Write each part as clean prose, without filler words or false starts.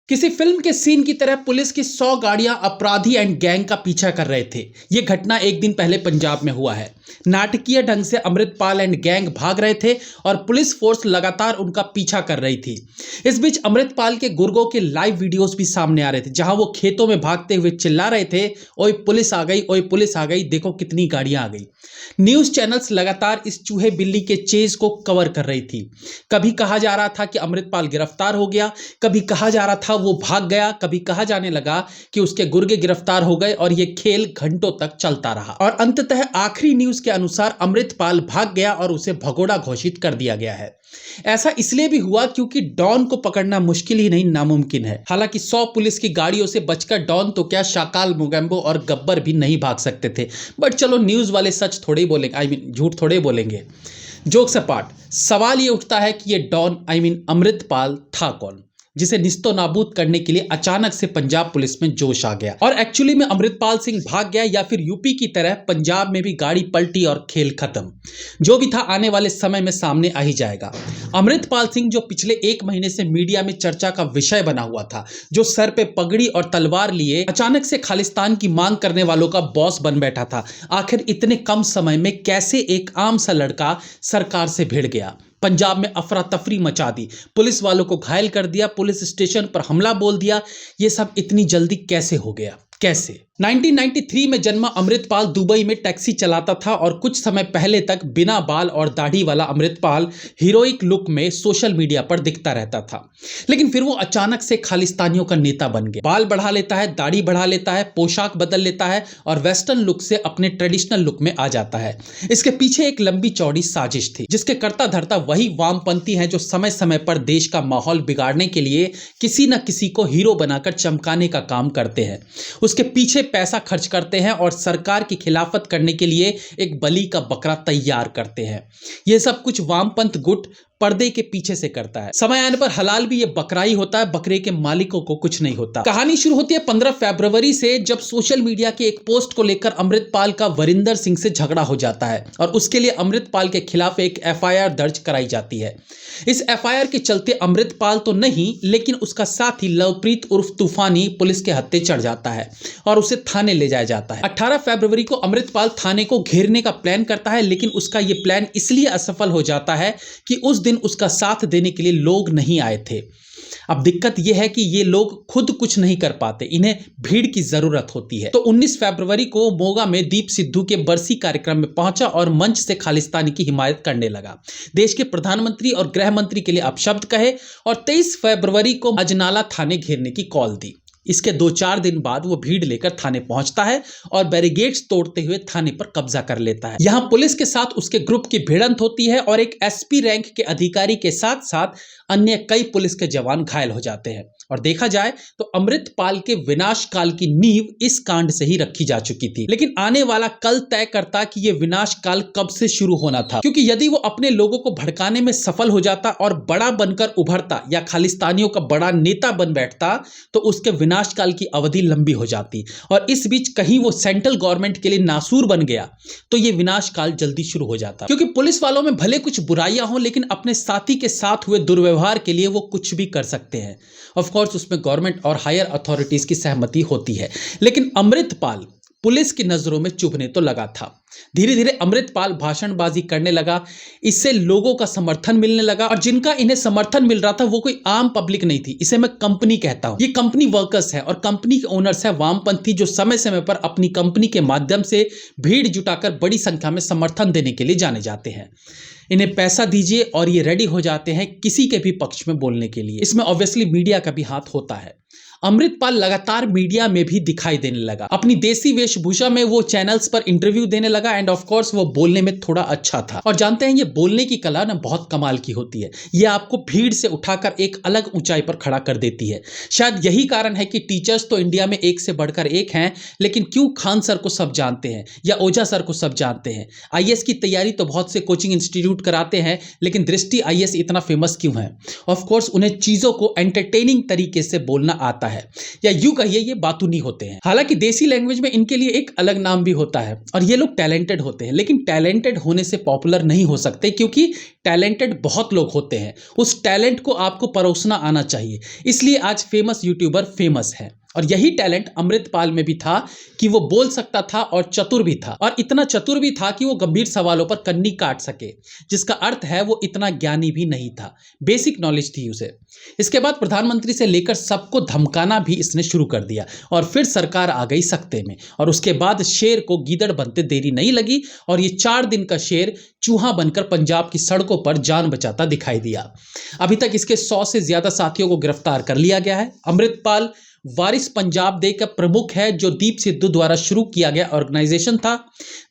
किसी फिल्म के सीन की तरह पुलिस की 100 गाड़ियां अपराधी एंड गैंग का पीछा कर रहे थे। यह घटना एक दिन पहले पंजाब में हुआ है। नाटकीय ढंग से अमृतपाल एंड गैंग भाग रहे थे और पुलिस फोर्स लगातार उनका पीछा कर रही थी। इस बीच अमृतपाल के गुर्गों के लाइव वीडियोस भी सामने आ रहे थे, जहां वो खेतों में भागते हुए चिल्ला रहे थे, ओए पुलिस आ गई, ओए पुलिस आ गई, देखो कितनी गाड़ियां आ गई। न्यूज चैनल्स लगातार इस चूहे बिल्ली के चेज को कवर कर रही थी। कभी कहा जा रहा था कि अमृतपाल गिरफ्तार हो गया, कभी कहा जा रहा था वो भाग गया, कभी कहा जाने लगा कि उसके गुर्गे गिरफ्तार हो गए और ये खेल घंटों तक चलता रहा। और अंततः आखिरी न्यूज के अनुसार अमृतपाल भाग गया और उसे भगोड़ा घोषित कर दिया गया है। ऐसा इसलिए भी हुआ क्योंकि डॉन को पकड़ना मुश्किल ही नहीं नामुमकिन है। हालांकि 100 पुलिस की गाड़ियों से बचकर डॉन तो क्या, शाकाल, मोगेम्बो और गब्बर भी नहीं भाग सकते थे। बट चलो, न्यूज वाले सच थोड़े ही बोलेंगे, झूठ थोड़े बोलेंगे। जोक्स अपार्ट, सवाल ये उठता है कि ये डॉन अमृतपाल था कौन, जिसे निस्तो नाबूद करने के लिए अचानक से पंजाब पुलिस में जोश आ गया। और एक्चुअली में अमृतपाल सिंह भाग गया या फिर यूपी की तरह पंजाब में भी गाड़ी पलटी और खेल खत्म। जो भी था आने वाले समय में सामने आ ही जाएगा। अमृतपाल सिंह जो पिछले 1 महीने से मीडिया में चर्चा का विषय बना हुआ था, जो सर पे पगड़ी और तलवार लिए अचानक से खालिस्तान की मांग करने वालों का बॉस बन बैठा था, आखिर इतने कम समय में कैसे एक आम सा लड़का सरकार से भिड़ गया। पंजाब में अफरा तफरी मचा दी, पुलिस वालों को घायल कर दिया, पुलिस स्टेशन पर हमला बोल दिया। ये सब इतनी जल्दी कैसे हो गया, कैसे? 1993 में जन्मा अमृतपाल दुबई में टैक्सी चलाता था और कुछ समय पहले तक बिना बाल और दाढ़ी वाला अमृतपाल हीरोइक लुक में सोशल मीडिया पर दिखता रहता था। लेकिन फिर वो अचानक से खालिस्तानियों का नेता बन गया। बाल बढ़ा लेता है, दाढ़ी बढ़ा लेता है, पोशाक बदल लेता है और वेस्टर्न लुक से अपने ट्रेडिशनल लुक में आ जाता है। इसके पीछे एक लंबी चौड़ी साजिश थी, जिसके करता धरता वही वामपंथी हैं जो समय समय पर देश का माहौल बिगाड़ने के लिए किसी न किसी को हीरो बनाकर चमकाने का काम करते हैं। उसके पीछे पैसा खर्च करते हैं और सरकार की खिलाफत करने के लिए एक बलि का बकरा तैयार करते हैं। यह सब कुछ वामपंथ गुट पर्दे के पीछे से करता है। समय आने पर हलाल भी ये बकरा ही होता है, बकरे के मालिकों को कुछ नहीं होता। कहानी शुरू होती है 15 फरवरी से, जब सोशल मीडिया के एक पोस्ट को लेकर अमृतपाल का वरिंदर सिंह से झगड़ा हो जाता है और उसके लिए अमृतपाल के खिलाफ एक FIR दर्ज कराई जाती है। इस FIR के चलते अमृतपाल तो नहीं, लेकिन उसका साथी लवप्रीत उर्फ तूफानी पुलिस के हत्थे चढ़ जाता है और उसे थाने ले जाया जाता है। 18 फरवरी को अमृतपाल थाने को घेरने का प्लान करता है, लेकिन उसका यह प्लान इसलिए असफल हो जाता है कि उस दिन उसका साथ देने के लिए लोग नहीं आए थे। अब दिक्कत यह है कि ये लोग खुद कुछ नहीं कर पाते, इन्हें भीड़ की जरूरत होती है। तो 19 फरवरी को मोगा में दीप सिद्धू के बरसी कार्यक्रम में पहुंचा और मंच से खालिस्तानी की हिमायत करने लगा। देश के प्रधानमंत्री और गृह मंत्री के लिए अपशब्द कहे और 23 फरवरी को अजनाला थाने घेरने की कॉल दी। इसके 2-4 दिन बाद वो भीड़ लेकर थाने पहुंचता है और बैरिकेड्स तोड़ते हुए थाने पर कब्जा कर लेता है। यहां पुलिस के साथ उसके ग्रुप की भिड़ंत होती है और एक SP रैंक के अधिकारी के साथ साथ अन्य कई पुलिस के जवान घायल हो जाते हैं। और देखा जाए तो अमृतपाल के विनाश काल की नींव इस कांड से ही रखी जा चुकी थी। लेकिन आने वाला कल तय करता कि यह विनाश काल कब से शुरू होना था, क्योंकि यदि वो अपने लोगों को भड़काने में सफल हो जाता और बड़ा बनकर उभरता या खालिस्तानियों का बड़ा नेता बन बैठता तो उसके विनाश काल की अवधि लंबी हो जाती। और इस बीच कहीं वो सेंट्रल गवर्नमेंट के लिए नासूर बन गया तो ये विनाश काल जल्दी शुरू हो जाता। क्योंकि पुलिस वालों में भले कुछ बुराइयां हो, लेकिन अपने साथी के साथ हुए दुर्व्यवहार के लिए वो कुछ भी कर सकते हैं। ऑफ कोर्स उसमें गवर्नमेंट और हायर अथॉरिटीज की सहमति होती है। लेकिन अमृतपाल पुलिस की नजरों में चुभने तो लगा था। धीरे धीरे अमृतपाल भाषणबाजी करने लगा, इससे लोगों का समर्थन मिलने लगा और जिनका इन्हें समर्थन मिल रहा था वो कोई आम पब्लिक नहीं थी, इसे मैं कंपनी कहता हूं। ये कंपनी वर्कर्स है और कंपनी के ओनर्स है वामपंथी, जो समय समय पर अपनी कंपनी के माध्यम से भीड़ जुटाकर बड़ी संख्या में समर्थन देने के लिए जाने जाते हैं। इन्हें पैसा दीजिए और ये रेडी हो जाते हैं किसी के भी पक्ष में बोलने के लिए। इसमें ऑब्वियसली मीडिया का भी हाथ होता है। अमृतपाल लगातार मीडिया में भी दिखाई देने लगा। अपनी देसी वेशभूषा में वो चैनल्स पर इंटरव्यू देने लगा एंड ऑफ कोर्स वो बोलने में थोड़ा अच्छा था। और जानते हैं ये बोलने की कला ना बहुत कमाल की होती है। ये आपको भीड़ से उठाकर एक अलग ऊंचाई पर खड़ा कर देती है। शायद यही कारण है कि टीचर्स तो इंडिया में एक से बढ़कर एक हैं, लेकिन क्यों खान सर को सब जानते हैं या ओझा सर को सब जानते हैं। IAS की तैयारी तो बहुत से कोचिंग इंस्टीट्यूट कराते हैं, लेकिन दृष्टि IAS इतना फेमस क्यों है? ऑफ कोर्स उन्हें चीजों को एंटरटेनिंग तरीके से बोलना आता है, या यूं कहिए ये बातूनी होते हैं। हालांकि देसी लैंग्वेज में इनके लिए एक अलग नाम भी होता है और ये लोग टैलेंटेड होते हैं, लेकिन टैलेंटेड होने से पॉपुलर नहीं हो सकते, क्योंकि टैलेंटेड बहुत लोग होते हैं। उस टैलेंट को आपको परोसना आना चाहिए, इसलिए आज फेमस यूट्यूबर फेमस है। और यही टैलेंट अमृतपाल में भी था कि वो बोल सकता था और चतुर भी था, और इतना चतुर भी था कि वो गंभीर सवालों पर कन्नी काट सके, जिसका अर्थ है वो इतना ज्ञानी भी नहीं था, बेसिक नॉलेज थी उसे। इसके बाद प्रधानमंत्री से लेकर सबको धमकाना भी इसने शुरू कर दिया, और फिर सरकार आ गई सख्ते में, और उसके बाद शेर को गीदड़ बनते देरी नहीं लगी, और ये 4 दिन का शेर चूहा बनकर पंजाब की सड़कों पर जान बचाता दिखाई दिया। अभी तक इसके 100 से ज्यादा साथियों को गिरफ्तार कर लिया गया है। अमृतपाल वारिस पंजाब डे का प्रमुख है, जो दीप सिद्धू द्वारा शुरू किया गया ऑर्गेनाइजेशन था।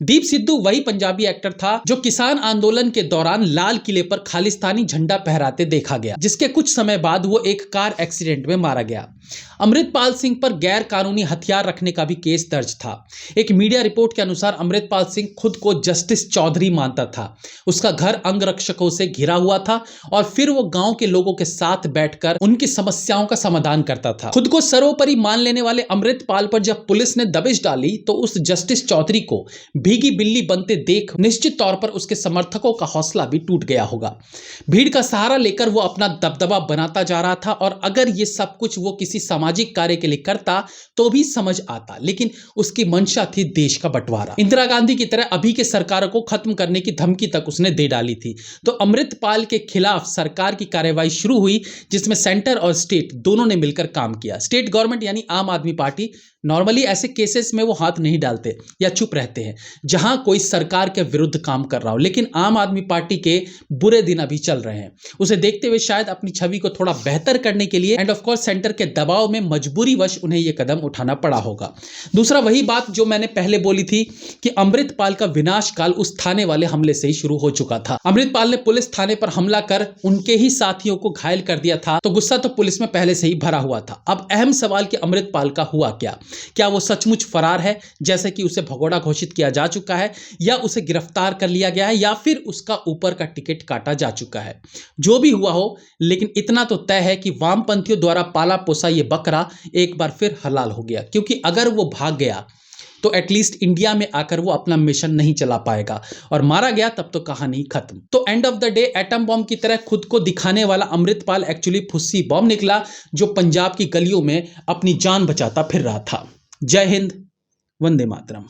दीप सिद्धू वही पंजाबी एक्टर था जो किसान आंदोलन के दौरान लाल किले पर खालिस्तानी झंडा फहराते देखा गया, जिसके कुछ समय बाद वो एक कार एक्सीडेंट में मारा गया। अमृतपाल सिंह पर गैर कानूनी हथियार रखने का भी केस दर्ज था। एक मीडिया रिपोर्ट के अनुसार अमृतपाल सिंह खुद को जस्टिस चौधरी मानता था। उसका घर अंगरक्षकों से घिरा हुआ था, और फिर वो गांव के लोगों के साथ बैठकर उनकी समस्याओं का समाधान करता था। खुद को सर्वोपरि मान लेने वाले अमृतपाल पर जब पुलिस ने दबिश डाली, तो उस जस्टिस चौधरी को भीगी बिल्ली बनते देख निश्चित तौर पर उसके समर्थकों का हौसला भी टूट गया होगा। भीड़ का सहारा लेकर वो अपना दबदबा बनाता जा रहा था, और अगर ये सब कुछ वो किसी सामाजिक कार्य के लिए करता तो भी समझ आता, लेकिन उसकी मंशा थी देश का बंटवारा। इंदिरा गांधी की तरह अभी के सरकारों को खत्म करने की धमकी तक उसने दे डाली थी। तो अमृतपाल के खिलाफ सरकार की कार्रवाई शुरू हुई, जिसमें सेंटर और स्टेट दोनों ने मिलकर काम किया। स्टेट गवर्नमेंट यानी आम आदमी पार्टी नॉर्मली ऐसे केसेस में वो हाथ नहीं डालते या चुप रहते हैं जहां कोई सरकार के विरुद्ध काम कर रहा हो, लेकिन आम आदमी पार्टी के बुरे दिन अभी चल रहे हैं। उसे देखते हुए शायद अपनी छवि को थोड़ा बेहतर करने के लिए एंड ऑफ कोर्स सेंटर के दबाव में मजबूरीवश उन्हें यह कदम उठाना पड़ा होगा। दूसरा वही बात जो मैंने पहले बोली थी कि अमृतपाल का विनाश काल उस थाने वाले हमले से ही शुरू हो चुका था। अमृतपाल ने पुलिस थाने पर हमला कर उनके ही साथियों को घायल कर दिया था, तो गुस्सा तो पुलिस में पहले से ही भरा हुआ था। अब अहम सवाल कि अमृतपाल का हुआ क्या वो सचमुच फरार है, जैसे कि उसे भगोड़ा घोषित किया जा चुका है, या उसे गिरफ्तार कर लिया गया है, या फिर उसका ऊपर का टिकट काटा जा चुका है। जो भी हुआ हो, लेकिन इतना तो तय है कि वामपंथियों द्वारा पाला पोसा ये बकरा एक बार फिर हलाल हो गया, क्योंकि अगर वो भाग गया तो एटलीस्ट इंडिया में आकर वो अपना मिशन नहीं चला पाएगा, और मारा गया तब तो कहानी खत्म। तो end of the day atom bomb की तरह खुद को दिखाने वाला अमृतपाल एक्चुअली फुस्सी बॉम्ब निकला, जो पंजाब की गलियों में अपनी जान बचाता फिर रहा था। जय हिंद, वंदे मातरम।